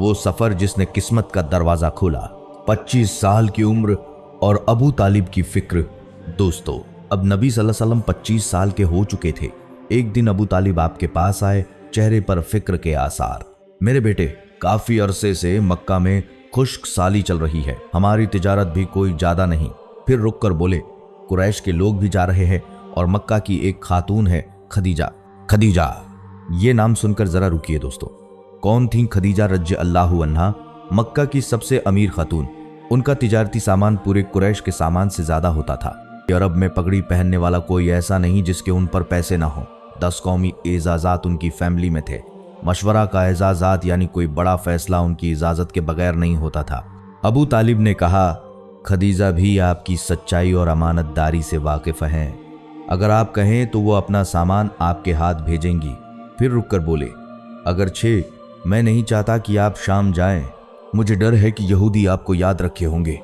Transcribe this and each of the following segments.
वो सफर जिसने किस्मत का दरवाजा खोला। 25 साल की उम्र और अबू तालिब की फिक्र। दोस्तों, अब नबी सल्लल्लाहु अलैहि वसल्लम 25 साल के हो चुके थे। एक दिन अबू तालिब आपके पास आए, चेहरे पर फिक्र के आसार। मेरे बेटे, काफी अरसे से मक्का में खुश्क साली चल रही है, हमारी तिजारत भी कोई ज्यादा नहीं। फिर रुक कर बोले, कुरैश के लोग भी जा रहे हैं और मक्का की एक खातून है खदीजा। खदीजा, ये नाम सुनकर जरा रुकिए दोस्तों। कौन थी खदीजा रज़ी अल्लाहु अन्हा? मक्का की सबसे अमीर खातून। उनका तिजारती सामान पूरे कुरैश के सामान से ज्यादा होता था। अरब में पगड़ी पहनने वाला कोई ऐसा नहीं जिसके उन पर पैसे ना हो। 10 कौमी एजाजात उनकी फैमिली में थे। मशवरा का एजाजात यानी कोई बड़ा फैसला उनकी इजाजत के बगैर नहीं होता था। अबू तालिब ने कहा, खदीजा भी आपकी सच्चाई और अमानतदारी से वाकिफ हैं। अगर आप कहें तो वो अपना सामान आपके हाथ भेजेंगी। फिर रुक कर बोले, अगर मैं नहीं चाहता कि आप शाम जाएं। मुझे डर है कि यहूदी आपको याद रखे होंगे,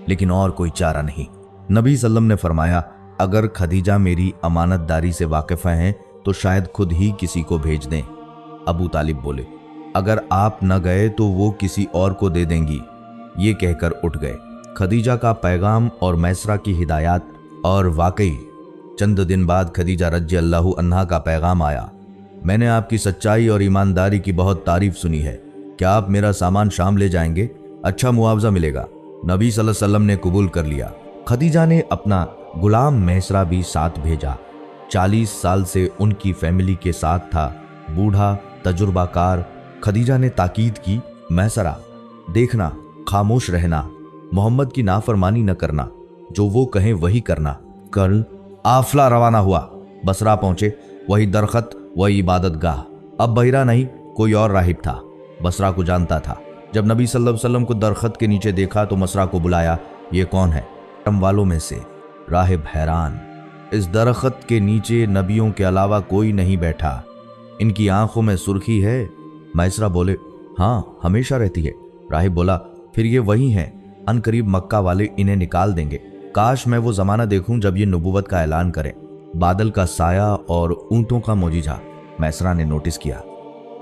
लेकिन और कोई चारा नहीं। नबी सल्लम ने फरमाया, अगर खदीजा मेरी अमानतदारी से वाकिफ हैं तो शायद खुद ही किसी को भेज दें। अबू तालिब बोले, अगर आप न गए तो वो किसी और को दे देंगी। ये कहकर उठ गए। खदीजा का पैगाम और मैसरा की हिदायत। और वाकई चंद दिन बाद खदीजा रज़ी अल्लाहु अन्हा का पैगाम आया, मैंने आपकी सच्चाई और ईमानदारी की बहुत तारीफ सुनी है। क्या आप मेरा सामान शाम ले जाएंगे? अच्छा मुआवजा मिलेगा। नबी सल्लल्लाहु अलैहि वसल्लम ने कबूल कर लिया। खदीजा ने अपना गुलाम मैसरा भी साथ भेजा। 40 साल से उनकी फैमिली के साथ था, बूढ़ा तजुर्बाकार। खदीजा ने ताकीद की, मैसरा देखना, खामोश रहना, मोहम्मद की नाफरमानी न करना, जो वो कहें वही करना। कल आफला रवाना हुआ। बसरा पहुंचे, वही दरखत, वही इबादत गाह। अब बहिरा नहीं, कोई और राहिब था। बसरा को जानता था। जब नबी सल्लल्लाहु अलैहि वसल्लम को दरखत के नीचे देखा तो मसरा को बुलाया, ये कौन है? हरम वालों में से। राहिब हैरान, इस दरखत के नीचे नबियों के अलावा कोई नहीं बैठा, इनकी आंखों में सुर्खी है? मैसरा बोले, हाँ हमेशा रहती है। राहिब बोला, फिर ये वही हैं, अनकरीब मक्का वाले इन्हें निकाल देंगे। काश मैं वो जमाना देखूं जब ये नबूवत का ऐलान करें। बादल का साया और ऊंटों का मोजिजा। मैसरा ने नोटिस किया,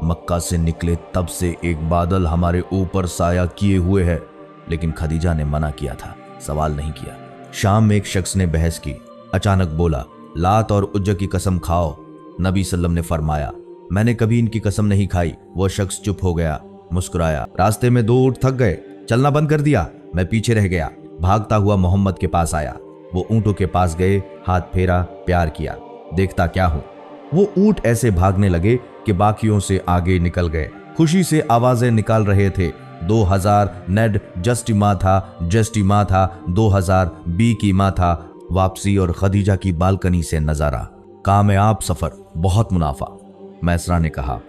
मक्का से निकले तब से एक बादल हमारे ऊपर साया किए हुए है, लेकिन खदीजा ने मना किया था, सवाल नहीं किया। शाम में एक शख्स ने बहस की, अचानक बोला, लात और उज्जा की कसम खाओ। नबी सल्लम ने फरमाया, मैंने कभी इनकी कसम नहीं खाई। वो शख्स चुप हो गया, मुस्कुराया। रास्ते में 2 ऊंट थक गए, चलना बंद कर दिया। मैं पीछे रह गया। भागता हुआ मोहम्मद के पास आया। वो ऊंटों के पास गए, हाथ फेरा, प्यार किया। देखता क्या हूं, वो ऊंट ऐसे भागने लगे कि बाकियों से आगे निकल गए। खुशी से आवाजें निकाल रहे थे। 2000 नेड जस्टिमा था, 2000 बी की माँ था। वापसी और खदीजा की बालकनी से नजारा। कामयाब सफर, बहुत मुनाफा। मैसरा ने कहा,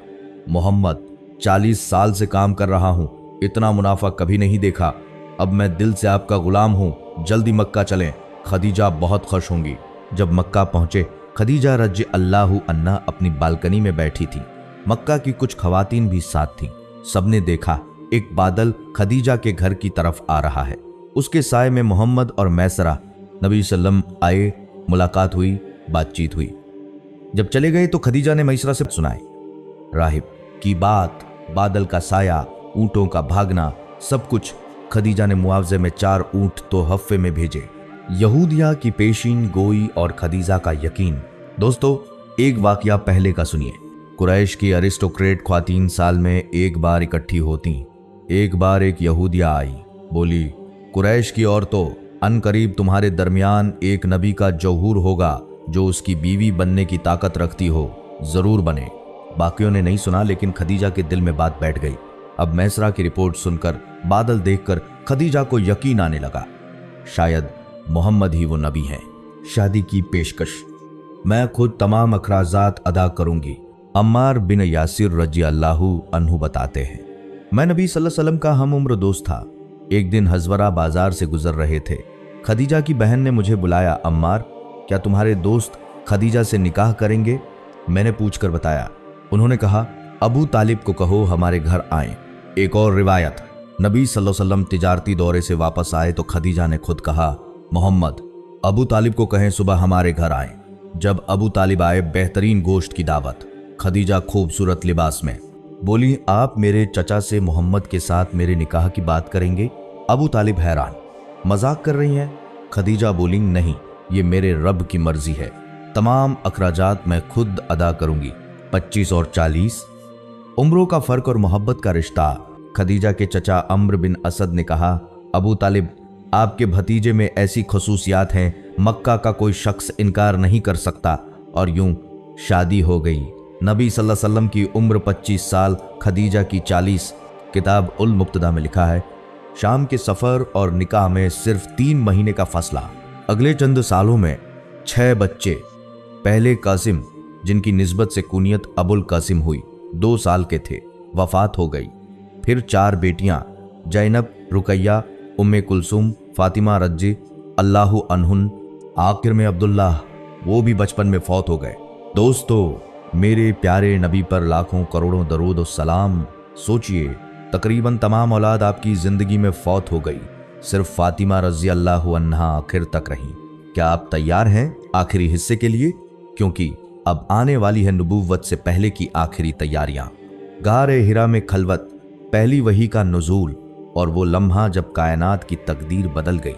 मोहम्मद 40 साल से काम कर रहा हूं, इतना मुनाफा कभी नहीं देखा। अब मैं दिल से आपका गुलाम हूं, जल्दी मक्का चलें। खदीजा बहुत खुश होंगी। जब मक्का पहुंचे, खदीजा रज़ी अल्लाहु अन्हा अपनी बालकनी में बैठी थी। मक्का की कुछ खवातीन भी साथ थीं। सबने देखा एक बादल खदीजा के घर की तरफ आ रहा है। उसके साए में मोहम्मद और मैसरा। नबी सल्लम आए, मुलाकात हुई, बातचीत हुई। जब चले गए तो खदीजा ने मैसरा से सुनाई, राहिब की बात, बादल का साया, ऊंटों का भागना, सब कुछ। खदीजा ने मुआवजे में 4 ऊंट तो हफ्ते में भेजे। यहूदिया की पेशीन गोई और खदीजा का यकीन। दोस्तों, एक वाकया पहले का सुनिए। कुरैश की अरिस्टोक्रेट ख्वातीन साल में एक बार इकट्ठी होती। एक बार एक यहूदिया आई, बोली, कुरैश की औरतों, अनकरीब तुम्हारे दरमियान एक नबी का जौहूर होगा जो उसकी बीवी बनने की ताकत रखती हो, जरूर बने। बाकियों ने नहीं सुना, लेकिन खदीजा के दिल में बात बैठ गई। अब मैसरा की रिपोर्ट सुनकर, बादल देखकर खदीजा को यकीन आने लगा, शायद मोहम्मद ही वो नबी हैं। शादी की पेशकश, मैं खुद तमाम अखराजात अदा करूंगी। अम्मार बिन यासिर रज़ी अल्लाहु अन्हु बताते हैं, मैं नबी सल्लल्लाहु अलैहि वसल्लम का हम उम्र दोस्त था। एक दिन हजवरा बाजार से गुजर रहे थे। खदीजा की बहन ने मुझे बुलाया, अम्मार क्या तुम्हारे दोस्त खदीजा से निकाह करेंगे? मैंने पूछकर बताया। उन्होंने कहा, अबू तालिब को कहो हमारे घर आए। एक और रिवायत, नबी सल्लल्लाहु अलैहि वसल्लम तिजारती दौरे से वापस आए तो खदीजा ने खुद कहा, मोहम्मद अबू तालिब को कहें सुबह हमारे घर आए। जब अबू तालिब आए, बेहतरीन गोश्त की दावत। खदीजा खूबसूरत लिबास में, बोली, आप मेरे चचा से मोहम्मद के साथ मेरे निकाह की बात करेंगे? अबू तालिब हैरान, मजाक कर रही हैं? खदीजा बोली, नहीं, ये मेरे रब की मर्जी है, तमाम अखराजात मैं खुद अदा करूंगी। 25 और 40 उम्रों का फर्क और मोहब्बत का रिश्ता। खदीजा के चचा अम्र बिन असद ने कहा, अबू तालिब, आपके भतीजे में ऐसी खसूसियात हैं, मक्का का कोई शख्स इनकार नहीं कर सकता। और यूं शादी हो गई। नबी सल्लल्लाहु अलैहि वसल्लम की उम्र 25 साल, खदीजा की 40। किताब उल मुक्तदा में लिखा है, शाम के सफ़र और निकाह में सिर्फ 3 महीने का फासला। अगले चंद सालों में 6 बच्चे। पहले कासिम, जिनकी निस्बत से कुनियत अबुल कासिम हुई, 2 साल के थे, वफात हो गई। फिर 4 बेटियां, जैनब, रुकैया, उम्मे कुलसुम, फातिमा रज्जी अल्लाहु अन्हुन। आखिर में अब्दुल्लाह, वो भी बचपन में फौत हो गए। दोस्तों, मेरे प्यारे नबी पर लाखों करोड़ों दरूद और सलाम। सोचिए, तकरीबन तमाम औलाद आपकी जिंदगी में फौत हो गई, सिर्फ फातिमा रज़ी अल्लाहु अन्हा आखिर तक रहीं। क्या आप तैयार हैं आखिरी हिस्से के लिए? क्योंकि अब आने वाली है नबूवत से पहले की आखिरी तैयारियां। गारे हिरा में खलवत, पहली वही का नुज़ूल और वो लम्हा जब कायनात की तकदीर बदल गई।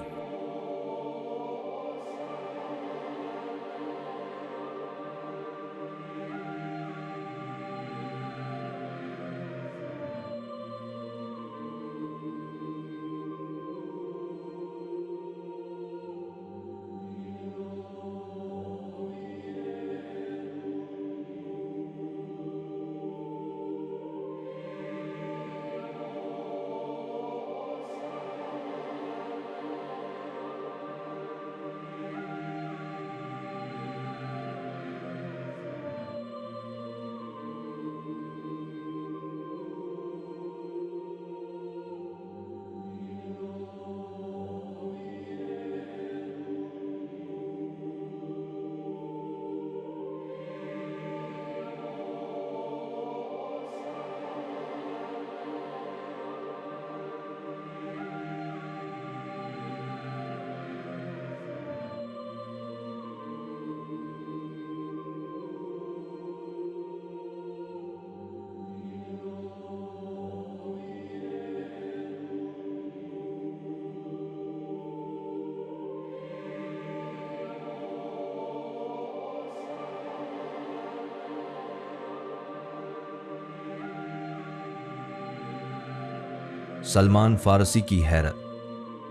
सलमान फारसी की हैरत,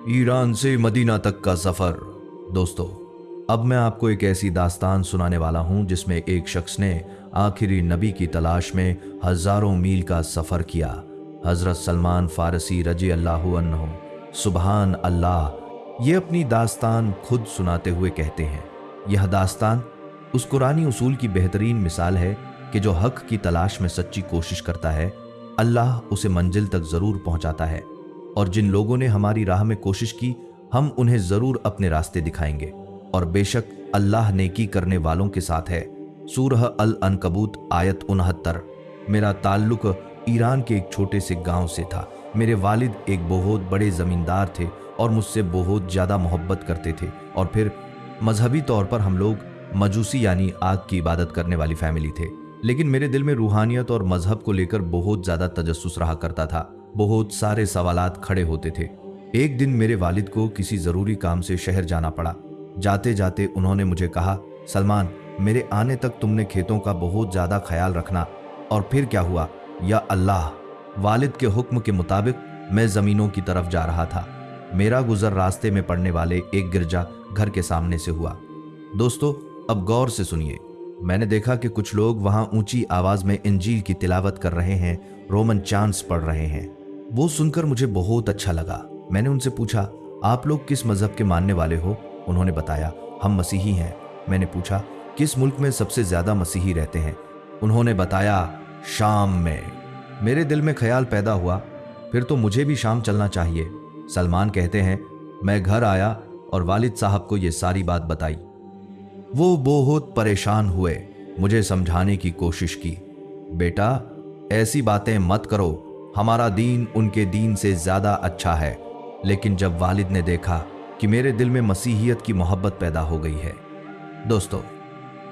ईरान से मदीना तक का सफर। दोस्तों, अब मैं आपको एक ऐसी दास्तान सुनाने वाला हूं जिसमें एक शख्स ने आखिरी नबी की तलाश में हजारों मील का सफर किया। हजरत सलमान फारसी रजी अल्लाहु अन्हु, सुबहान अल्लाह, ये अपनी दास्तान खुद सुनाते हुए कहते हैं, यह दास्तान उस कुरानी उसूल की बेहतरीन मिसाल है कि जो हक की तलाश में सच्ची कोशिश करता है, अल्लाह उसे मंजिल तक जरूर पहुंचाता है। और जिन लोगों ने हमारी राह में कोशिश की, हम उन्हें जरूर अपने रास्ते दिखाएंगे। और बेशक अल्लाह नेकी करने वालों के साथ है। सूरह अल अनकबूत आयत 69। मेरा ताल्लुक ईरान के एक छोटे से गांव से था। मेरे वालिद एक बहुत बड़े जमींदार थे और मुझसे बहुत ज़्यादा मोहब्बत करते थे। और फिर मजहबी तौर पर हम लोग मजूसी यानी आग की इबादत करने वाली फैमिली थे। लेकिन मेरे दिल में रूहानियत और मजहब को लेकर बहुत ज़्यादा तजस्सुस रहा करता था। बहुत सारे सवालात खड़े होते थे। एक दिन मेरे वालिद को किसी ज़रूरी काम से शहर जाना पड़ा। जाते जाते उन्होंने मुझे कहा, सलमान, मेरे आने तक तुमने खेतों का बहुत ज़्यादा ख्याल रखना। और फिर क्या हुआ? या अल्लाह, वालिद के हुक्म के मुताबिक मैं ज़मीनों की तरफ जा रहा था। मेरा गुजर रास्ते में पड़ने वाले एक गिरजा घर के सामने से हुआ। दोस्तों, अब गौर से सुनिए। मैंने देखा कि कुछ लोग वहां ऊंची आवाज में इंजील की तिलावत कर रहे हैं, रोमन चांट्स पढ़ रहे हैं। वो सुनकर मुझे बहुत अच्छा लगा। मैंने उनसे पूछा, आप लोग किस मजहब के मानने वाले हो? उन्होंने बताया, हम मसीही हैं। मैंने पूछा, किस मुल्क में सबसे ज्यादा मसीही रहते हैं? उन्होंने बताया, शाम में। मेरे दिल में ख्याल पैदा हुआ, फिर तो मुझे भी शाम चलना चाहिए। सलमान कहते हैं, मैं घर आया और वालिद साहब को ये सारी बात बताई। वो बहुत परेशान हुए। मुझे समझाने की कोशिश की, बेटा ऐसी बातें मत करो, हमारा दीन उनके दीन से ज़्यादा अच्छा है। लेकिन जब वालिद ने देखा कि मेरे दिल में मसीहियत की मोहब्बत पैदा हो गई है, दोस्तों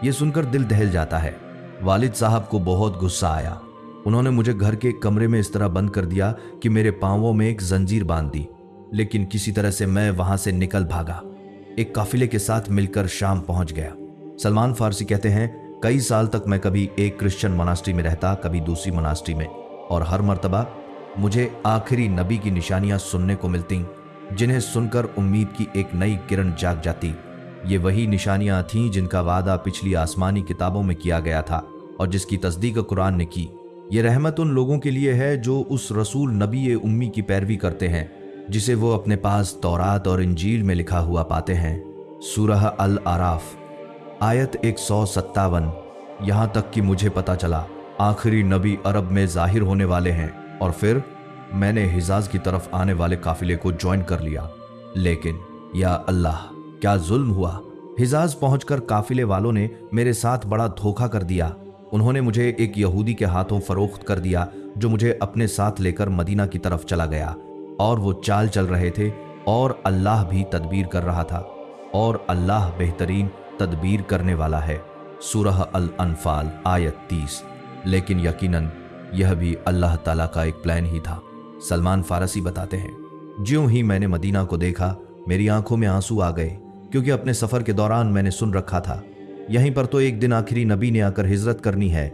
ये सुनकर दिल दहल जाता है। वालिद साहब को बहुत गुस्सा आया। उन्होंने मुझे घर के एक कमरे में इस तरह बंद कर दिया कि मेरे पांवों में एक जंजीर बांध दी, लेकिन किसी तरह से मैं वहां से निकल भागा। एक काफिले के साथ मिलकर शाम पहुंच गया। सलमान फारसी कहते हैं, कई साल तक मैं कभी एक क्रिश्चियन मोनास्ट्री में रहता, कभी दूसरी मोनास्ट्री में, और हर मर्तबा मुझे आखिरी नबी की निशानियां सुनने को मिलती, जिन्हें सुनकर उम्मीद की एक नई किरण जाग जाती। ये वही निशानियां थीं जिनका वादा पिछली आसमानी किताबों में किया गया था और जिसकी तस्दीक कुरान ने की। ये रहमत उन लोगों के लिए है जो उस रसूल नबी उम्मी की पैरवी करते हैं जिसे वो अपने पास तौरात और इंजील में लिखा हुआ पाते हैं। सूरह अल आराफ आयत 157। यहाँ तक कि मुझे पता चला आखिरी नबी अरब में जाहिर होने वाले हैं, और फिर मैंने हिजाज की तरफ आने वाले काफिले को ज्वाइन कर लिया। लेकिन या अल्लाह, क्या जुल्म हुआ। हिजाज पहुंचकर काफिले वालों ने मेरे साथ बड़ा धोखा कर दिया। उन्होंने मुझे एक यहूदी के हाथों फरोख्त कर दिया जो मुझे अपने साथ लेकर मदीना की तरफ चला गया, और वो चाल चल रहे थे और अल्लाह भी तदबीर कर रहा था, और अल्लाह बेहतरीन तदबीर करने वाला है। सूरह अल अनफाल आयत 30। लेकिन यकीनन यह भी अल्लाह ताला का एक प्लान ही था। सलमान फारसी बताते हैं, ज्यों ही मैंने मदीना को देखा मेरी आंखों में आंसू आ गए, क्योंकि अपने सफर के दौरान मैंने सुन रखा था यहीं पर तो एक दिन आखिरी नबी ने आकर हिजरत करनी है।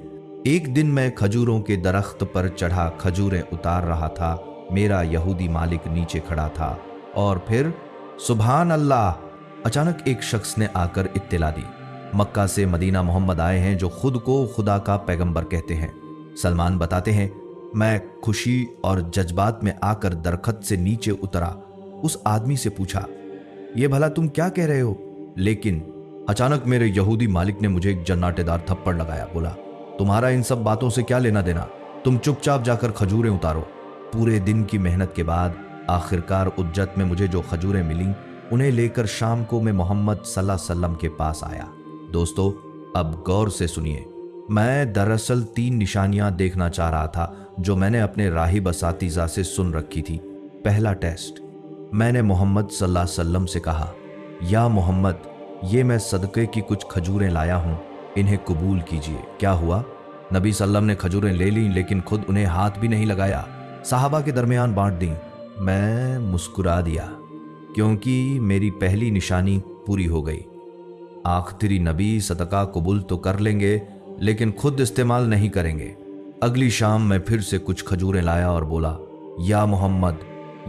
एक दिन मैं खजूरों के दरख्त पर चढ़ा खजूरें उतार रहा था, मेरा यहूदी मालिक नीचे खड़ा था, और फिर सुभान अल्लाह, अचानक एक शख्स ने आकर इत्तला दी, मक्का से मदीना मोहम्मद आए हैं जो खुद को खुदा का पैगंबर कहते हैं। सलमान बताते हैं, मैं खुशी और जज्बात में आकर दरख्त से नीचे उतरा, उस आदमी से पूछा, ये भला तुम क्या कह रहे हो? लेकिन अचानक मेरे यहूदी मालिक ने मुझे एक जन्नाटेदार थप्पड़ लगाया। बोला, तुम्हारा इन सब बातों से क्या लेना देना, तुम चुपचाप जाकर खजूरें उतारो। पूरे दिन की मेहनत के बाद आखिरकार उज्जत में मुझे जो खजूरें मिली उन्हें लेकर शाम को मैं मोहम्मद सल्लल्लाहु अलैहि वसल्लम के पास आया। दोस्तों, अब गौर से सुनिए। मैं दरअसल 3 निशानियां देखना चाह रहा था जो मैंने अपने राहिब असातिज़ा से सुन रखी थी। पहला टेस्ट, मैंने मोहम्मद सल्लल्लाहु अलैहि वसल्लम से कहा, या मोहम्मद, ये मैं सदक़े की कुछ खजूरें लाया हूं, इन्हें कबूल कीजिए। क्या हुआ? नबी सल्लम ने खजूरें ले लीं, लेकिन खुद उन्हें हाथ भी नहीं लगाया, साहबा के दरमियान बांट दी। मैं मुस्कुरा दिया क्योंकि मेरी पहली निशानी पूरी हो गई। आखिरी नबी सदका कबूल तो कर लेंगे लेकिन खुद इस्तेमाल नहीं करेंगे। अगली शाम मैं फिर से कुछ खजूरें लाया और बोला, या मोहम्मद,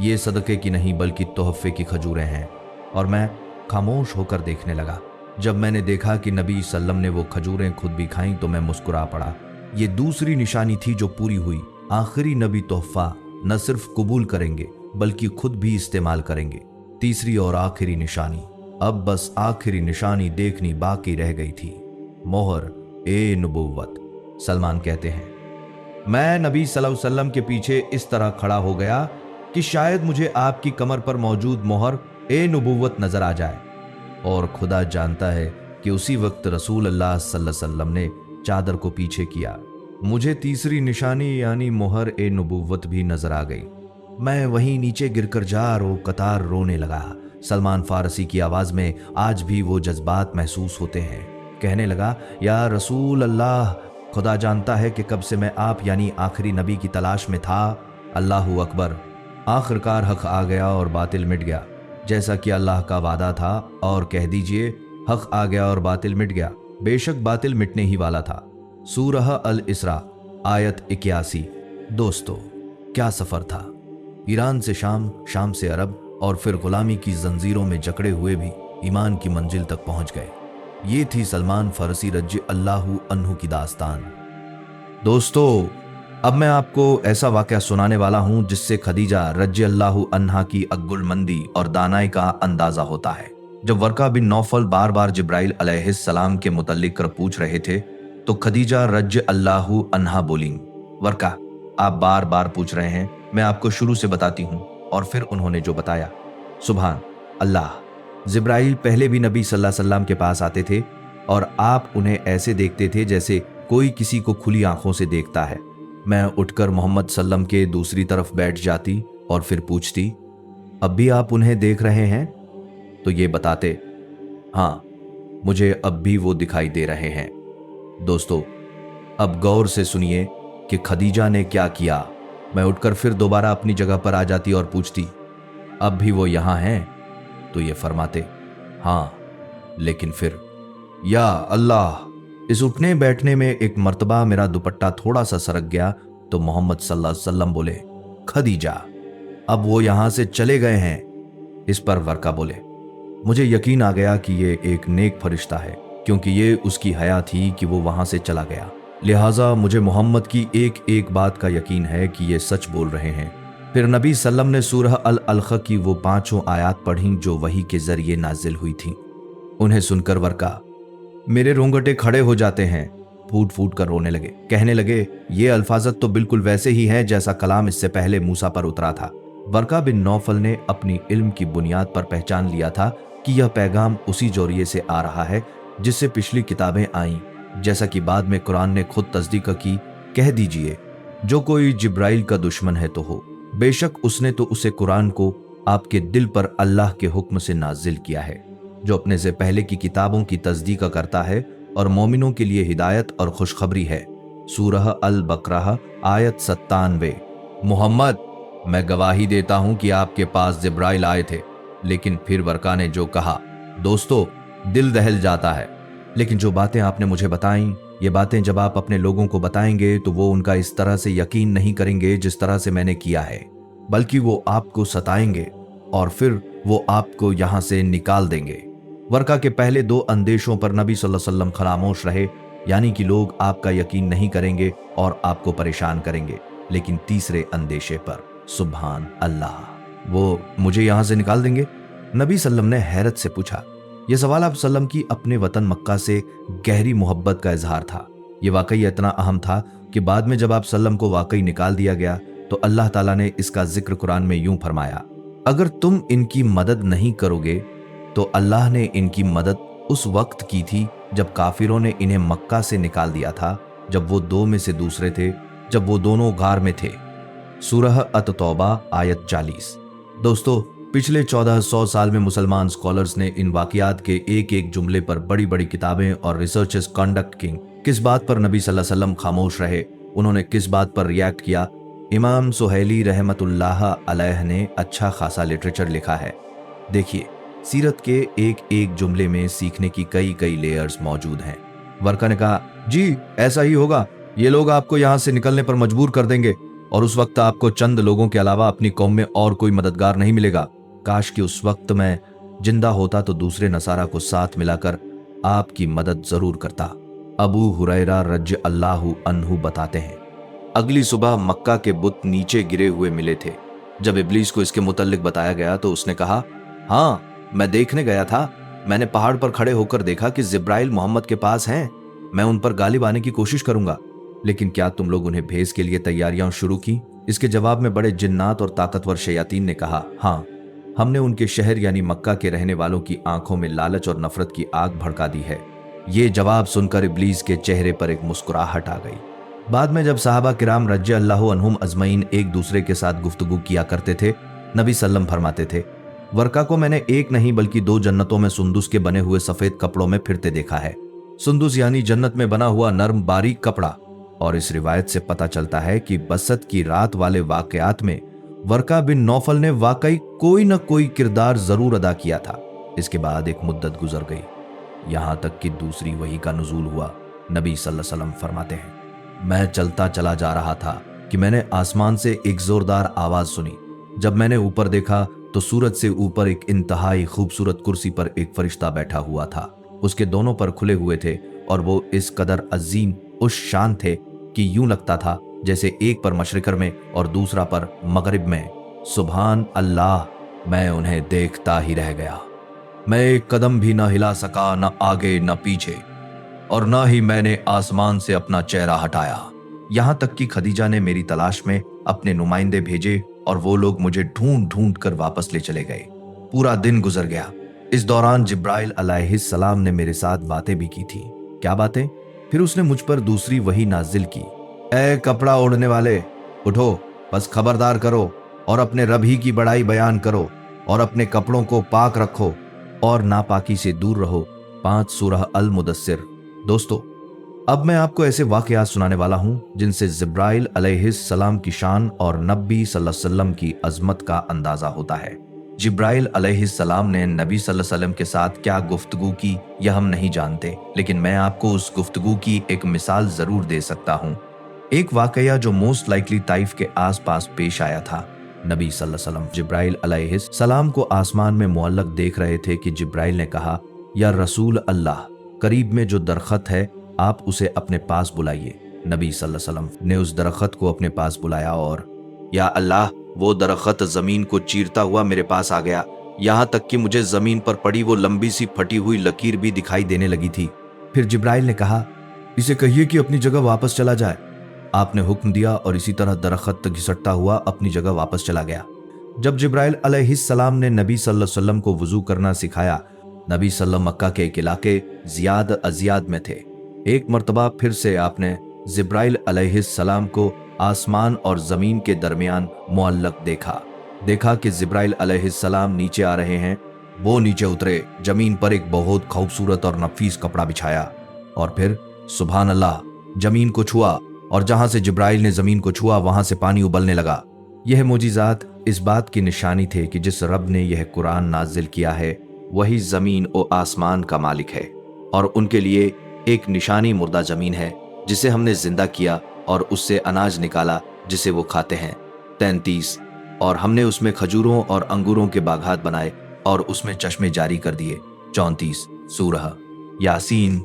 ये सदक़े की नहीं बल्कि तोहफे की खजूरें हैं। और मैं खामोश होकर देखने लगा। जब मैंने देखा कि नबी सल्लम ने वो खजूरें खुद भी खाईं तो मैं मुस्कुरा पड़ा। ये दूसरी निशानी थी जो पूरी हुई। आखिरी नबी तोहफा न सिर्फ कबूल करेंगे बल्कि खुद भी इस्तेमाल करेंगे। तीसरी और आखिरी निशानी, अब बस आखिरी निशानी देखनी बाकी रह गई थी, मोहर ए नबुव्वत। सलमान कहते हैं, मैं नबी सल्लल्लाहु अलैहि वसल्लम के पीछे इस तरह खड़ा हो गया कि शायद मुझे आपकी कमर पर मौजूद मोहर ए नबुव्वत नजर आ जाए, और खुदा जानता है कि उसी वक्त रसूल अल्लाह सल्लल्लाहु अलैहि वसल्लम ने चादर को पीछे किया। मुझे तीसरी निशानी यानी मोहर ए नबुव्वत भी नजर आ गई। मैं वहीं नीचे गिरकर जार कतार रोने लगा। सलमान फारसी की आवाज में आज भी वो जज्बात महसूस होते हैं। कहने लगा, या रसूल अल्लाह, खुदा जानता है कि कब से मैं आप यानी आखिरी नबी की तलाश में था। अल्लाहू अकबर। आखिरकार हक आ गया और बातिल मिट गया, जैसा कि अल्लाह का वादा था। और कह दीजिए, हक आ गया और बातिल मिट गया। बेशक बातिल मिटने ही वाला था। सूरह अल इसरा आयत 81। दोस्तों, क्या सफर था। ईरान से शाम, शाम से अरब, और फिर गुलामी की जंजीरों में जकड़े हुए भी ईमान की मंजिल तक पहुंच गए। ये थी सलमान फारसी रज़ी अल्लाहु अन्हु की दास्तान। दोस्तों, अब मैं आपको ऐसा वाक़या सुनाने वाला हूं जिससे खदीजा रज़ी अल्लाहु अन्हा की अक्लमंदी और दानाई का अंदाजा होता है। जब वर्का बिन नौफल बार बार जिब्राइल अलैहिस्सलाम के मुतल्लिक कर पूछ रहे थे तो खदीजा रज़ी अल्लाहु अन्हा बोली, वर्का, आप बार बार पूछ रहे हैं, मैं आपको शुरू से बताती हूँ। और फिर उन्होंने जो बताया, सुभान अल्लाह, जिब्राइल पहले भी नबी सल्लल्लाहु अलैहि वसल्लम के पास आते थे और आप उन्हें ऐसे देखते थे जैसे कोई किसी को खुली आंखों से देखता है। मैं उठकर मोहम्मद सल्लम के दूसरी तरफ बैठ जाती और फिर पूछती, अब भी आप उन्हें देख रहे हैं? तो ये बताते, हाँ, मुझे अब भी वो दिखाई दे रहे हैं। दोस्तों, अब गौर से सुनिए, कि खदीजा ने क्या किया। मैं उठकर फिर दोबारा अपनी जगह पर आ जाती और पूछती, अब भी वो यहां हैं? तो ये फरमाते, हाँ, लेकिन फिर या अल्लाह। इस उठने बैठने में एक मर्तबा मेरा दुपट्टा थोड़ा सा सरक गया तो मोहम्मद सल्लल्लाहु अलैहि वसल्लम बोले, खदीजा, अब वो यहां से चले गए हैं। इस पर वर्का बोले, मुझे यकीन आ गया कि ये एक नेक फरिश्ता है, क्योंकि ये उसकी हया थी कि वो वहां से चला गया। लिहाजा मुझे मोहम्मद की एक एक बात का यकीन है कि ये सच बोल रहे हैं। फिर नबी सल्लम ने सूरह अल अलख की वो 5 आयात पढ़ी जो वही के जरिए नाजिल हुई थी। उन्हें सुनकर वर्का, मेरे रोंगटे खड़े हो जाते हैं, फूट फूट कर रोने लगे। कहने लगे, ये अल्फाजत तो बिल्कुल वैसे ही हैं जैसा कलाम इससे पहले मूसा पर उतरा था। वर्का बिन नौफल ने अपनी इल्म की बुनियाद पर पहचान लिया था कि यह पैगाम उसी जरिए से आ रहा है जिससे पिछली किताबें आईं, जैसा कि बाद में कुरान ने खुद तस्दीक की। कह दीजिए, जो कोई जिब्राइल का दुश्मन है तो हो, बेशक उसने तो उसे कुरान को आपके दिल पर अल्लाह के हुक्म से नाजिल किया है, जो अपने से पहले की किताबों की तस्दीक करता है और मोमिनों के लिए हिदायत और खुशखबरी है। सूरह अल बकरा आयत 97। मोहम्मद, मैं गवाही देता हूं कि आपके पास जिब्राइल आए थे। लेकिन फिर वर्का ने जो कहा, दोस्तों, दिल दहल जाता है। लेकिन जो बातें आपने मुझे बताई, ये बातें जब आप अपने लोगों को बताएंगे तो वो उनका इस तरह से यकीन नहीं करेंगे जिस तरह से मैंने किया है, बल्कि वो आपको सताएंगे और फिर वो आपको यहां से निकाल देंगे। वर्का के पहले 2 अंदेशों पर नबी सल्लल्लाहु अलैहि वसल्लम खामोश रहे, यानी कि लोग आपका यकीन नहीं करेंगे और आपको परेशान करेंगे। लेकिन तीसरे अंदेशे पर, सुभान अल्लाह, वो मुझे यहां से निकाल देंगे? नबी सल्लम ने हैरत से पूछा। यह सवाल आप सल्लम की अपने वतन मक्का से गहरी मोहब्बत का इजहार था। यह वाकई इतना अहम था कि बाद में जब आप सल्लम को वाकई निकाल दिया गया तो अल्लाह ताला ने इसका जिक्र कुरान में यूं फरमाया, अगर तुम इनकी मदद नहीं करोगे तो अल्लाह ने इनकी मदद उस वक्त की थी जब काफिरों ने इन्हें मक्का से निकाल दिया था, जब वो 2 में से दूसरे थे, जब वो दोनों गार में थे। सूरह अत-तौबा आयत 40। दोस्तों, पिछले 1400 साल में मुसलमान स्कॉलर्स ने इन वाकयात के एक एक जुमले पर बड़ी बड़ी किताबें और रिसर्चेस कंडक्ट की। किस बात पर नबी सल्लल्लाहु अलैहि वसल्लम खामोश रहे, उन्होंने किस बात पर रिएक्ट किया। इमाम सुहैली रहमतुल्लाह अलैह ने अच्छा खासा लिटरेचर लिखा है। देखिए, सीरत के एक एक जुमले में सीखने की कई कई लेयर्स मौजूद हैं। वर्का ने कहा, जी ऐसा ही होगा, ये लोग आपको यहां से निकलने पर मजबूर कर देंगे और उस वक्त आपको चंद लोगों के अलावा अपनी कौम में और कोई मददगार नहीं मिलेगा। काश कि उस वक्त मैं जिंदा होता तो दूसरे नसारा को साथ मिलाकर आपकी मदद जरूर करता। अबू हुरैरा रज़ अल्लाहु अन्हु बताते हैं, अगली सुबह मक्का के बुत नीचे गिरे हुए मिले थे। जब इब्लीस को इसके मुतल्लिक बताया गया तो उसने कहा, हाँ, मैं देखने गया था। मैंने पहाड़ पर खड़े होकर देखा कि जिब्राइल मोहम्मद के पास हैं। मैं उन पर गालिब आने की कोशिश करूंगा, लेकिन क्या तुम लोग उन्हें भेज के लिए तैयारियां शुरू की? इसके जवाब में बड़े जिन्नात और ताकतवर शयातीन ने कहा, हाँ, हमने उनके शहर यानी मक्का के रहने वालों की आंखों में लालच और नफरत की आग भड़का दी है। ये जवाब सुनकर इब्लीस के चेहरे पर एक मुस्कुराहट आ गई। बाद में जब साहबा किराम रज़ अल्लाहु अन्हुम अजमईन एक दूसरे के साथ गुफ्तगू किया करते थे, नबी सल्लम फरमाते थे, वर्का को मैंने एक नहीं बल्कि 2 जन्नतों में सुंदुस के बने हुए सफेद कपड़ों में फिरते देखा है। सुंदुस यानी जन्नत में बना हुआ नर्म बारीक कपड़ा। और इस रिवायत से पता चलता है कि बसत की रात वाले वाकयात में वर्का बिन नौफल ने वाकई कोई न कोई किरदार जरूर अदा किया था। इसके बाद एक मुद्दत गुजर गई, यहां तक कि दूसरी वही का नुज़ूल हुआ। नबी सल्लल्लाहु अलैहि वसल्लम फरमाते हैं, मैं चलता चला जा रहा था कि मैंने आसमान से एक जोरदार आवाज सुनी। जब मैंने ऊपर देखा तो सूरज से ऊपर एक इंतहाई खूबसूरत कुर्सी पर एक फरिश्ता बैठा हुआ था। उसके दोनों पर खुले हुए थे और वो इस कदर अजीम उस शान थे कि यूं लगता था जैसे एक पर मशरिकर में और दूसरा पर मगरिब में। सुभान अल्लाह, मैं उन्हें देखता ही रह गया। मैं एक कदम भी न हिला सका, न आगे न पीछे, और न ही मैंने आसमान से अपना चेहरा हटाया। यहां तक कि खदीजा ने मेरी तलाश में अपने नुमाइंदे भेजे और वो लोग मुझे ढूंढ ढूंढ कर वापस ले चले गए। पूरा दिन गुजर गया। इस दौरान जिब्राइल अलैहिस्सलाम ने मेरे साथ बातें भी की थी। क्या बातें? फिर उसने मुझ पर दूसरी वही नाजिल की, ए कपड़ा ओढ़ने वाले, उठो, बस खबरदार करो और अपने रब ही की बड़ाई बयान करो और अपने कपड़ों को पाक रखो और नापाकी से दूर रहो। 5 सूरह अल मुदस्सिर। दोस्तों, अब मैं आपको ऐसे वाकयात सुनाने वाला हूं जिनसे जिब्राइल अलैहिस्सलाम की शान और नबी सल्लल्लाहु अलैहि वसल्लम की अजमत का अंदाजा होता है। जिब्राइल अलैहिस्सलाम ने नबी सल्लल्लाहु अलैहि वसल्लम के साथ क्या गुफ्तगू की यह हम नहीं जानते, लेकिन मैं आपको उस गुफ्तगू की एक मिसाल जरूर दे सकता हूँ। एक वाकया जो मोस्ट लाइकली ताइफ के आसपास पेश आया था। नबी सल्लल्लाहु अलैहि वसल्लम जिब्राइल अलैहिस्सलाम को आसमान में मुअल्लक देख रहे थे कि जिब्राइल ने कहा, या रसूल अल्लाह, करीब में जो दरख्त है आप उसे अपने पास बुलाइए। नबी सल्लल्लाहु अलैहि वसल्लम ने उस दरख्त को अपने पास बुलाया और या अल्लाह, वो दरख्त जमीन को चीरता हुआ मेरे पास आ गया, यहाँ तक कि मुझे जमीन पर पड़ी वो लंबी सी फटी हुई लकीर भी दिखाई देने लगी थी। फिर जिब्राइल ने कहा, इसे कहिए कि अपनी जगह वापस चला जाए। आपने हुक्म दिया और इसी तरह दरख्त घिसटता हुआ अपनी जगह वापस चला गया। जब जिब्राइल अलैहिस्सलाम ने नबी सल्लल्लाहु अलैहि वसल्लम को वुजू करना सिखाया, नबी सल्लल्लाहु मक्का के एक इलाके जियाद अजियाद में थे। एक मर्तबा फिर से आपने जिब्राइल अलैहिस्सलाम को आसमान और जमीन के दरमियान मुअल्लक देखा कि जिब्राइल अलैहिस्सलाम नीचे आ रहे हैं। वो नीचे उतरे, जमीन पर एक बहुत खूबसूरत और नफीस कपड़ा बिछाया और फिर सुभान अल्लाह जमीन को छुआ, और जहां से जिब्राइल ने जमीन को छुआ वहां से पानी उबलने लगा। यह मोजिज़ात इस बात की निशानी थे कि जिस रब ने यह कुरान नाजिल किया है वही जमीन और आसमान का मालिक है, और उनके लिए एक निशानी मुर्दा जमीन है जिसे हमने जिंदा किया और उससे अनाज निकाला जिसे वो खाते हैं। 33 और हमने उसमें खजूरों और अंगूरों के बागात बनाए और उसमें चश्मे जारी कर दिए। 34 सूरह यासीन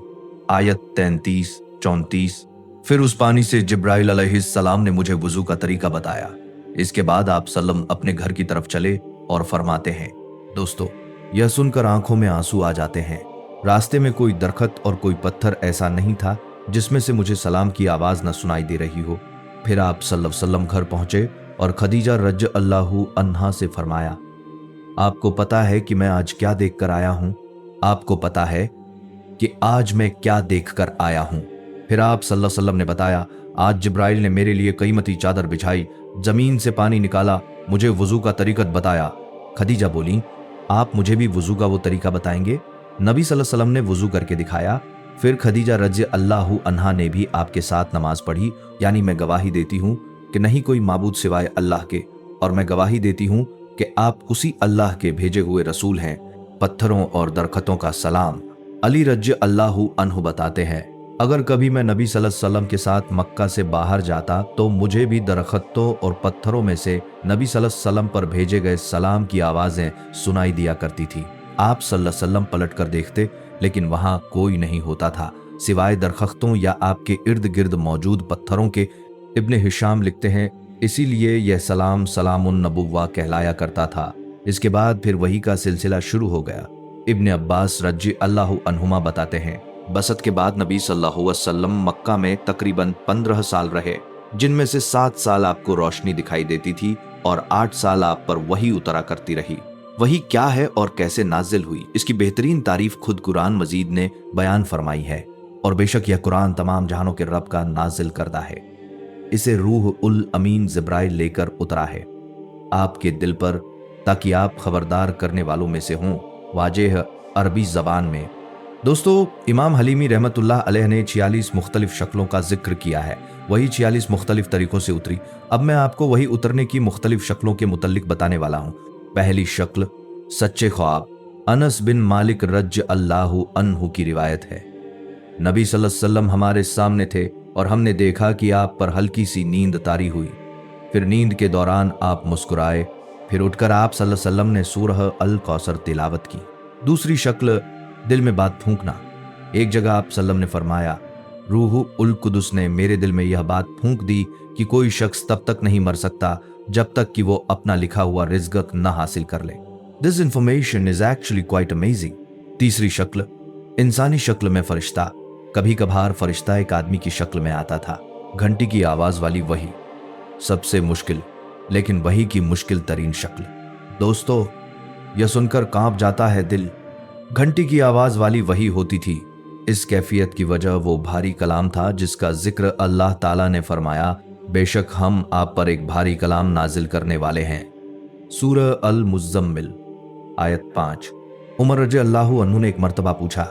आयत 33-34। फिर उस पानी से जिब्राइल अलैहिस्सलाम ने मुझे वुजू का तरीका बताया। इसके बाद आप सल्लम अपने घर की तरफ चले और फरमाते हैं। दोस्तों, यह सुनकर आंखों में आंसू आ जाते हैं। रास्ते में कोई दरख्त और कोई पत्थर ऐसा नहीं था जिसमें से मुझे सलाम की आवाज न सुनाई दे रही हो। फिर आप सल्लल्लाहु अलैहि वसल्लम घर पहुंचे और खदीजा रज़ अल्लाहु अन्हा से फरमाया, आपको पता है कि मैं आज क्या देख कर आया हूं? आपको पता है कि आज मैं क्या देख कर आया हूं? फिर आप सल्लल्लाहु अलैहि वसल्लम ने बताया, आज जिब्राइल ने मेरे लिए कीमती चादर बिछाई, जमीन से पानी निकाला, मुझे वुजू का तरीका बताया। खदीजा बोली, आप मुझे भी वुजू का वो तरीका बताएंगे? नबी सल्लल्लाहु अलैहि वसल्लम ने वुजू करके दिखाया। फिर खदीजा रज़ अल्लाहु अन्हा ने भी आपके साथ नमाज पढ़ी। यानी मैं गवाही देती हूँ कि नहीं कोई माबूद सिवाय अल्लाह के, और मैं गवाही देती हूँ कि आप उसी अल्लाह के भेजे हुए रसूल हैं। पत्थरों और दरख्तों का सलाम। अली रज़ अल्लाहु अन्हु बताते हैं, अगर कभी मैं नबी सल्लल्लाहु अलैहि वसल्लम के साथ मक्का से बाहर जाता तो मुझे भी दरख्तों और पत्थरों में से नबी सल्लल्लाहु अलैहि वसल्लम पर भेजे गए सलाम की आवाजें सुनाई दिया करती थी। आप सल्लल्लाहु अलैहि वसल्लम पलट कर देखते, लेकिन वहां कोई नहीं होता था सिवाय दरख्तों या आपके इर्द गिर्द मौजूद पत्थरों के। इब्ने हिशाम लिखते हैं, इसीलिए यह सलाम सलामुन नबुव्वा कहलाया करता था। इसके बाद फिर वही का सिलसिला शुरू हो गया। इब्ने अब्बास रज़ी अल्लाहु अन्हुमा बताते हैं, बसत के बाद नबी सल्लल्लाहु अलैहि वसल्लम मक्का में तकरीबन 15 साल रहे, जिनमें से 7 साल आपको रोशनी दिखाई देती थी और 8 साल आप पर वही उतरा करती रही। वही क्या है और कैसे नाजिल हुई, इसकी बेहतरीन तारीफ खुद कुरान मजीद ने बयान फरमाई है। और बेशक यह कुरान तमाम जहानों के रब का नाजिल करदा है। इसे रूह उल अमीन जिब्राइल लेकर उतरा है आपके दिल पर, ताकि आप खबरदार करने वालों में से हों, वाजेह अरबी जबान में। दोस्तों, इमाम हलीमी रहमतुल्लाह अलैह ने 46 मुख्तलिफ शक्लों का जिक्र किया है। वही 46 मुख्तलिफ तरीकों से उतरी। अब मैं आपको वही उतरने की मुख्तलिफ शक्लों के मुतल्लिक बताने वाला हूँ। पहली शक्ल सच्चे ख्वाब। अनस बिन मालिक रज़ अल्लाहु अन्हु की रिवायत है, नबी सल्लल्लाहु अलैहि वसल्लम हमारे सामने थे और हमने देखा कि आप पर हल्की सी नींद तारी हुई। फिर नींद के दौरान आप मुस्कुराए। फिर उठकर आप सल्लल्लाहु अलैहि वसल्लम ने सूरह अल कौसर तिलावत की। दूसरी शक्ल दिल में बात फूंकना। एक जगह आप सल्लम ने फरमाया, रूह उल कुदस ने मेरे दिल में यह बात फूंक दी कि कोई शख्स तब तक नहीं मर सकता जब तक कि वो अपना लिखा हुआ रिज़्क न हासिल कर ले। This information is actually quite amazing. तीसरी शक्ल इंसानी शक्ल में फरिश्ता। कभी कभार फरिश्ता एक आदमी की शक्ल में आता था। घंटी की आवाज वाली वही, सबसे मुश्किल लेकिन वही की मुश्किल तरीन शक्ल। दोस्तों, यह सुनकर कांप जाता है दिल। घंटी की आवाज वाली वही होती थी। इस कैफियत की वजह वो भारी कलाम था जिसका जिक्र अल्लाह ताला ने फरमाया, बेशक हम आप पर एक भारी कलाम नाजिल करने वाले हैं। सूरह अल मुज़्ज़म्मिल आयत 5। उमर रज़ी अल्लाहु अन्हु ने एक मर्तबा पूछा,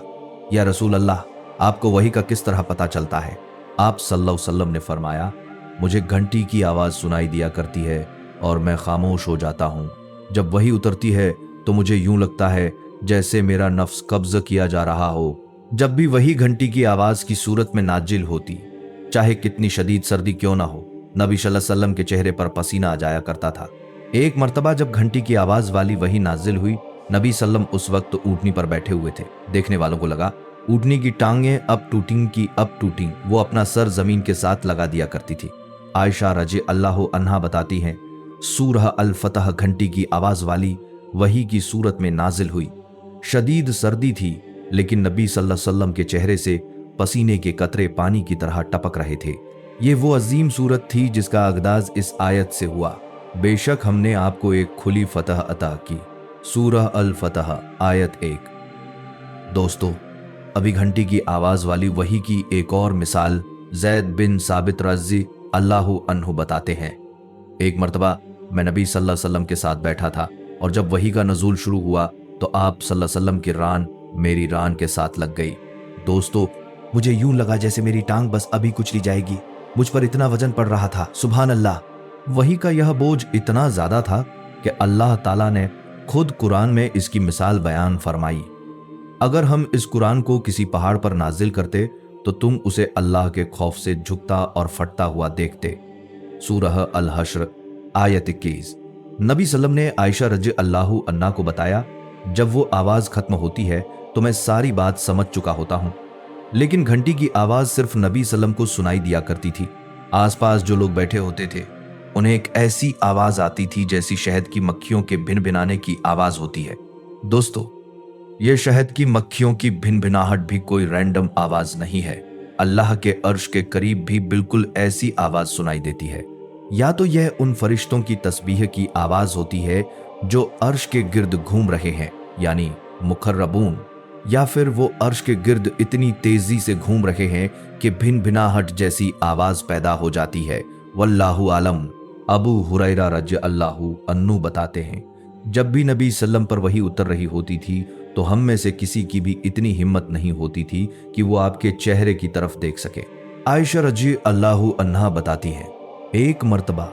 या रसूल अल्लाह, आपको वही का किस तरह पता चलता है? आप सल्लल्लाहु अलैहि वसल्लम ने फरमाया, मुझे घंटी की आवाज़ सुनाई दिया करती है और मैं खामोश हो जाता हूँ। जब वही उतरती है तो मुझे यूं लगता है जैसे मेरा नफ्स कब्ज़ किया जा रहा हो। जब भी वही घंटी की आवाज़ की सूरत में नाजिल होती, चाहे कितनी शदीद सर्दी क्यों ना हो, नबी सल्लल्लाहु अलैहि वसल्लम के चेहरे पर पसीना आ जाया करता था। एक मर्तबा जब घंटी की आवाज़ वाली वही नाजिल हुई, नबी सल्लम उस वक्त ऊँटनी पर बैठे हुए थे। देखने वालों को लगा ऊँटनी की टांगें अब टूटी, वो अपना सर जमीन के साथ लगा दिया करती थी। आयशा रज़ी अल्लाह अन्हा बताती हैं, सूरह अल फतह घंटी की आवाज़ वाली वही की सूरत में नाजिल हुई। शदीद सर्दी थी, लेकिन नबी सल्लल्लाहु अलैहि वसल्लम के चेहरे से पसीने के कतरे पानी की तरह टपक रहे थे। ये वो अजीम सूरत थी जिसका आगदाज इस आयत से हुआ, बेशक हमने आपको एक खुली फतह अता की। सूरह अल फतह आयत 1। दोस्तों, अभी घंटी की आवाज वाली वही की एक और मिसाल ज़ैद बिन साबित रज़ी अल्लाहु अन्हु बताते हैं। एक मर्तबा मैं नबी सल्लल्लाहु अलैहि वसल्लम के साथ बैठा था और जब वही का नज़ूल शुरू हुआ तो आप सल्लल्लाहु अलैहि वसल्लम की रान मेरी रान के साथ लग गई। दोस्तों, मुझे यूं लगा जैसे मेरी टांग बस अभी कुचली जाएगी। मुझ पर इतना वजन पड़ रहा था, सुभान अल्लाह। वही का यह बोझ इतना ज्यादा था कि अल्लाह ताला ने खुद कुरान में इसकी मिसाल बयान फरमाई। अगर हम इस कुरान को किसी पहाड़ पर नाजिल करते तो तुम उसे अल्लाह के खौफ से झुकता और फटता हुआ देखते। सूरह अल हश्र आयत 21। नबी सल्लम ने आयशा रज़ी अल्लाहु अन्हा को बताया, जब वो आवाज खत्म होती है तो मैं सारी बात समझ चुका होता हूँ, लेकिन घंटी की आवाज सिर्फ नबी सल्लम को सुनाई दिया करती थी। आसपास जो लोग बैठे होते थे उन्हें एक ऐसी आवाज आती थी जैसी शहद की मक्खियों के भिनभिनाने की आवाज होती है। दोस्तों, यह शहद की मक्खियों की भिनभिनाहट भी कोई रैंडम आवाज नहीं है। अल्लाह के अर्श के करीब भी बिल्कुल ऐसी आवाज सुनाई देती है। या तो यह उन फरिश्तों की तस्बीह की आवाज होती है जो अर्श के गिर्द घूम रहे हैं, यानी मुकर्रबून, या फिर वो अर्श के गिर्द इतनी तेजी से घूम रहे हैं कि भिनभिनाहट जैसी आवाज पैदा हो जाती है। वल्लाहु आलम। अबू हुरैरा रज़ी अल्लाहु अन्हु बताते हैं, जब भी नबी सल्लम पर वही उतर रही होती थी तो हम में से किसी की भी इतनी हिम्मत नहीं होती थी कि वो आपके चेहरे की तरफ देख सके। आयशा रज़ी अल्लाहु अन्हा बताती हैं, एक मर्तबा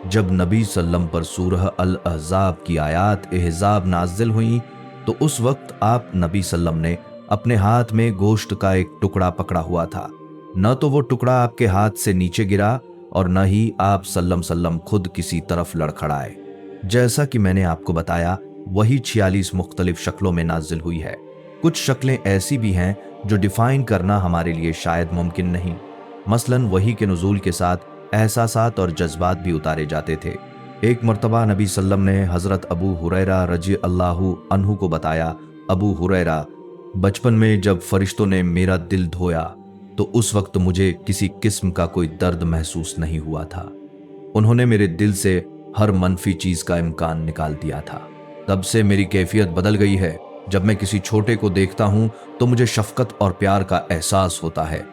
जब नबी सल्लम पर सूरह अल अहज़ाब की आयात एहज़ाब नाजिल हुई तो उस वक्त आप नबी सल्लम ने अपने हाथ में गोश्त का एक टुकड़ा पकड़ा हुआ था। न तो वो टुकड़ा आपके हाथ से नीचे गिरा और न ही आप सल्लम खुद किसी तरफ लड़खड़ाए। जैसा कि मैंने आपको बताया, वही 46 मुख्तलिफ शक्लों में नाजिल हुई है। कुछ शक्लें ऐसी भी हैं जो डिफाइन करना हमारे लिए शायद मुमकिन नहीं। मसलन वही के नुज़ूल के साथ एहसासात और जज्बात भी उतारे जाते थे। एक मर्तबा नबी सल्लम ने हज़रत अबू हुरैरा रज़ी अल्लाहु अन्हु को बताया, अबू हुरैरा, बचपन में जब फरिश्तों ने मेरा दिल धोया तो उस वक्त मुझे किसी किस्म का कोई दर्द महसूस नहीं हुआ था। उन्होंने मेरे दिल से हर मनफी चीज का इम्कान निकाल दिया था। तब से मेरी कैफियत बदल गई है। जब मैं किसी छोटे को देखता हूं तो मुझे शफकत और प्यार का एहसास होता है।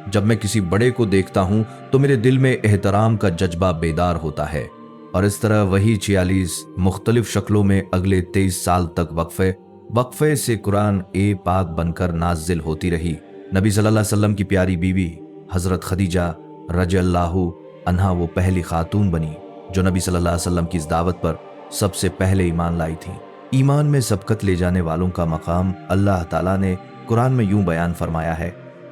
जब मैं किसी बड़े को देखता हूं तो मेरे दिल में एहतराम का जज्बा बेदार होता है। और इस तरह वही 46 मुख्तलिफ शक्लों में अगले 23 साल तक वक्फे से कुरान ए पाक बनकर नाजिल होती रही। नबी सल्लल्लाहु अलैहि वसल्लम की प्यारी बीवी हजरत खदीजा रज़ी अल्लाहु अन्हा वो पहली खातून बनी जो नबी सल्लल्लाहु अलैहि वसल्लम की इस दावत पर सबसे पहले ईमान लाई थी। ईमान में सबकत ले जाने वालों का मकाम अल्लाह ताला ने कुरान में यूं बयान फरमाया है,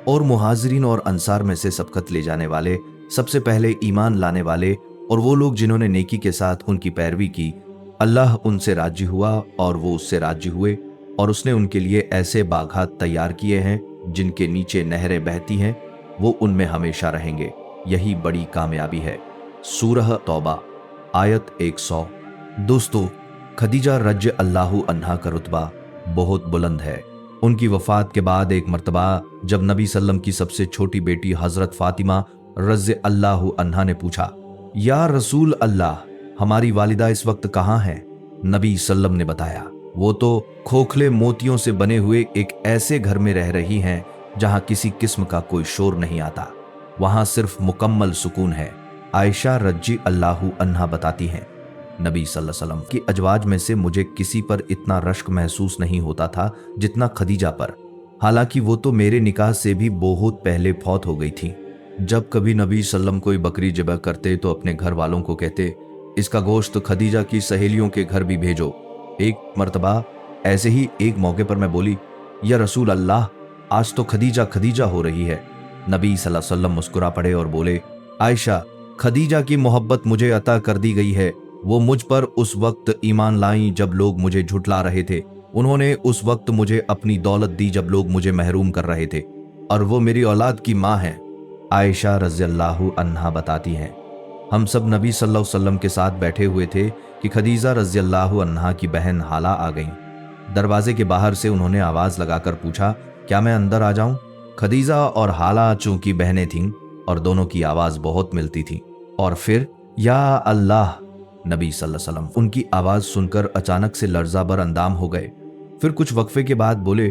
और मुहाजिरीन और अंसार में से सबकत ले जाने वाले, सबसे पहले ईमान लाने वाले और वो लोग जिन्होंने नेकी के साथ उनकी पैरवी की, अल्लाह उनसे राजी हुआ और वो उससे राजी हुए, और उसने उनके लिए ऐसे बागात तैयार किए हैं जिनके नीचे नहरें बहती हैं, वो उनमें हमेशा रहेंगे। यही बड़ी कामयाबी है। सूरह तौबा आयत 100। दोस्तों, खदीजा रज़ी अल्लाहु अन्हा का रुतबा बहुत बुलंद है। उनकी वफात के बाद एक मर्तबा जब नबी सल्लम की सबसे छोटी बेटी हजरत फातिमा रज़ी अल्लाहु अन्हा ने पूछा, या रसूल अल्लाह, हमारी वालिदा इस वक्त कहाँ हैं? नबी सल्लम ने बताया, वो तो खोखले मोतियों से बने हुए एक ऐसे घर में रह रही हैं जहां किसी किस्म का कोई शोर नहीं आता, वहां सिर्फ मुकम्मल सुकून है। आयशा रज़ी अल्लाहु अन्हा बताती हैं, नबी सल्लल्लाहु अलैहि वसल्लम की अजवाज में से मुझे किसी पर इतना रश्क महसूस नहीं होता था जितना खदीजा पर। हालांकि वो तो मेरे निकाह से भी बहुत पहले फौत हो गई थी। जब कभी नबी सल्लम कोई बकरी ज़िबह करते तो अपने घर वालों को कहते, इसका गोश्त खदीजा की सहेलियों के घर भी भेजो। एक मर्तबा ऐसे ही एक मौके पर मैं बोली, या रसूल अल्लाह, आज तो खदीजा खदीजा हो रही है। नबी सल्लल्लाहु अलैहि वसल्लम मुस्कुरा पड़े और बोले, आयशा, खदीजा की मोहब्बत मुझे अता कर दी गई है। वो मुझ पर उस वक्त ईमान लाईं जब लोग मुझे झुठला रहे थे। उन्होंने उस वक्त मुझे अपनी दौलत दी जब लोग मुझे महरूम कर रहे थे, और वो मेरी औलाद की माँ है। आयशा रज़ियल्लाहु अन्हा बताती हैं, हम सब नबी सल्लल्लाहु अलैहि वसल्लम के साथ बैठे हुए थे कि खदीजा रज़ियल्लाहु अन्हा की बहन हाला आ गईं। दरवाजे के बाहर से उन्होंने आवाज़ लगाकर पूछा, क्या मैं अंदर आ जाऊं? खदीजा और हाला चूंकि बहनें थीं और दोनों की आवाज़ बहुत मिलती थी। और फिर या अल्लाह, नबी सल्लल्लाहु अलैहि वसल्लम उनकी आवाज़ सुनकर अचानक से लर्ज़ा बर अंदाम हो गए। फिर कुछ वक्फे के बाद बोले,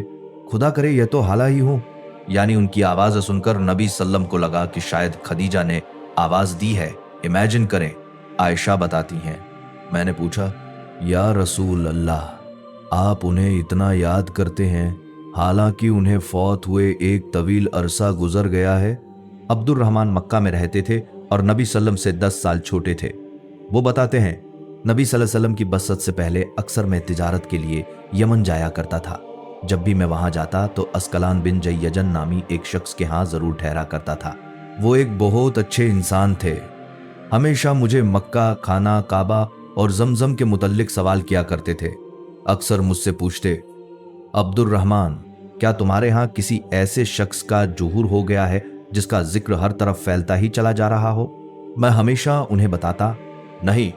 खुदा करे यह तो हाला ही हो। यानी उनकी आवाज़ सुनकर नबी सल्लम को लगा कि शायद खदीजा ने आवाज़ दी है। इमेजिन करें। आयशा बताती हैं, मैंने पूछा, या रसूल अल्लाह, आप उन्हें इतना याद करते हैं हालांकि उन्हें फौत हुए एक तवील अरसा गुजर गया है। अब्दुर रहमान मक्का में रहते थे और नबी सल्लम से 10 साल छोटे थे। वो बताते हैं, नबी सल्लल्लाहु अलैहि वसल्लम की बसत से पहले अक्सर मैं तिजारत के लिए यमन जाया करता था। जब भी मैं वहां जाता तो अस्कलान बिन जयजन नामी एक शख्स के यहाँ जरूर ठहरा करता था। वो एक बहुत अच्छे इंसान थे। हमेशा मुझे मक्का, खाना, काबा और जमजम के मुतल्लिक सवाल किया करते थे। अक्सर मुझसे पूछते, अब्दुर रहमान, क्या तुम्हारे यहाँ किसी ऐसे शख्स का जुहूर हो गया है जिसका जिक्र हर तरफ फैलता ही चला जा रहा हो? मैं हमेशा उन्हें बताता, नहीं,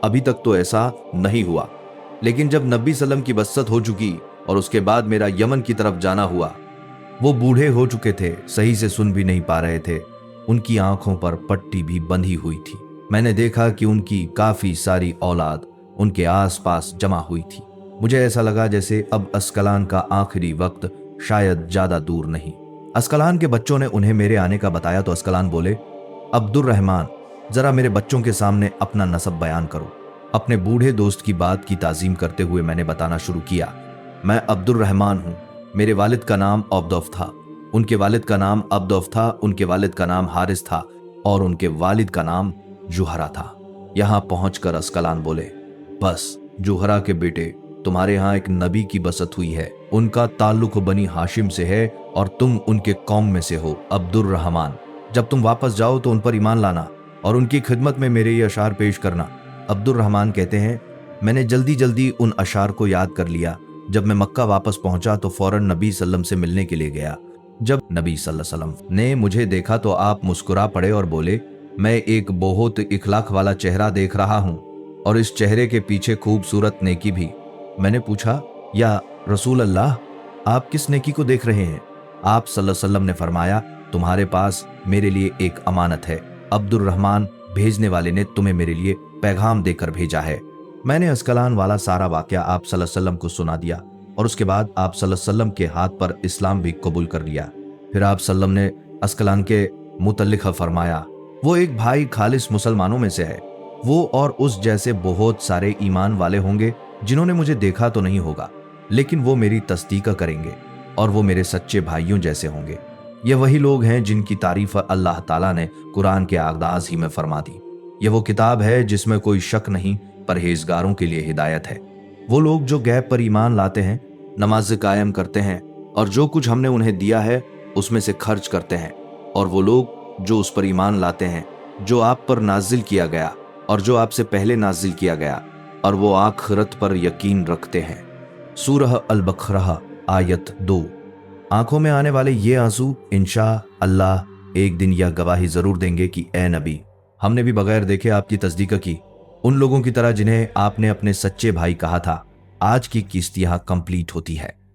अभी तक तो ऐसा नहीं हुआ। लेकिन जब नबी सल्लम की बसत हो चुकी और उसके बाद मेरा यमन की तरफ जाना हुआ, वो बूढ़े हो चुके थे, सही से सुन भी नहीं पा रहे थे। उनकी आंखों पर पट्टी भी बंधी हुई थी। मैंने देखा कि उनकी काफी सारी औलाद उनके आसपास जमा हुई थी। मुझे ऐसा लगा जैसे अब अस्कलान का आखिरी वक्त शायद ज्यादा दूर नहीं। अस्कलान के बच्चों ने उन्हें मेरे आने का बताया तो अस्कलान बोले, अब्दुर रहमान, जरा मेरे बच्चों के सामने अपना नसब बयान करो। अपने बूढ़े दोस्त की बात की ताजीम करते हुए मैंने बताना शुरू किया, मैं अब्दुर रहमान हूँ। मेरे वालिद का नाम अब्दौफ था, उनके वालिद का नाम अब्दौफ था, उनके वालिद का नाम हारिस था और उनके वालिद का नाम जुहरा था। यहाँ पहुंचकर अस्कलान बोले, बस जुहरा के बेटे, तुम्हारे यहाँ एक नबी की बसत हुई है। उनका ताल्लुक बनी हाशिम से है और तुम उनके कौम में से हो। अब्दुर रहमान, जब तुम वापस जाओ तो उन पर ईमान लाना और उनकी खिदमत में मेरे ये अशार पेश करना। अब्दुर रहमान कहते हैं, मैंने जल्दी जल्दी उन अशार को याद कर लिया। जब मैं मक्का वापस पहुंचा तो फौरन नबी सल्लम से मिलने के लिए गया। जब नबी सल्लल्लाहु अलैहि वसल्लम ने मुझे देखा तो आप मुस्कुरा पड़े और बोले, मैं एक बहुत इखलाक वाला चेहरा देख रहा हूं और इस चेहरे के पीछे खूबसूरत नेकी भी। मैंने पूछा, या रसूल अल्लाह, आप किस नेकी को देख रहे हैं? आप सल्लल्लाहु अलैहि वसल्लम ने फरमाया, तुम्हारे पास मेरे लिए एक अमानत है। अब्दुर रहमान, भेजने वाले ने तुम्हें मेरे लिए पैगाम देकर भेजा है। मैंने अस्कलान वाला सारा वाकया आप सल्लल्लाहु अलैहि वसल्लम को सुना दिया और उसके बाद आप सल्लल्लाहु अलैहि वसल्लम के हाथ पर इस्लाम भी कबूल कर लिया। फिर आप सल्लम ने अस्कलान के मुतल्लिक फरमाया, वो एक भाई खालिस मुसलमानों में से है। वो और उस जैसे बहुत सारे ईमान वाले होंगे जिन्होंने मुझे देखा तो नहीं होगा, लेकिन वो मेरी तस्दीक करेंगे और वो मेरे सच्चे भाइयों जैसे होंगे। ये वही लोग हैं जिनकी तारीफ अल्लाह ताला ने कुरान के आगाज ही में फरमा दी। ये वो किताब है जिसमें कोई शक नहीं, परहेजगारों के लिए हिदायत है। वो लोग जो गैब पर ईमान लाते हैं, नमाज कायम करते हैं और जो कुछ हमने उन्हें दिया है उसमें से खर्च करते हैं। और वो लोग जो उस पर ईमान लाते हैं जो आप पर नाजिल किया गया और जो आपसे पहले नाजिल किया गया, और वो आखिरत पर यकीन रखते हैं। सूरह अल-बक़रह आयत 2। आंखों में आने वाले ये आंसू इंशा अल्लाह एक दिन यह गवाही जरूर देंगे कि ए नबी, हमने भी बगैर देखे आपकी तस्दीक की। उन लोगों की तरह जिन्हें आपने अपने सच्चे भाई कहा था। आज की किस्त यहाँ कंप्लीट होती है।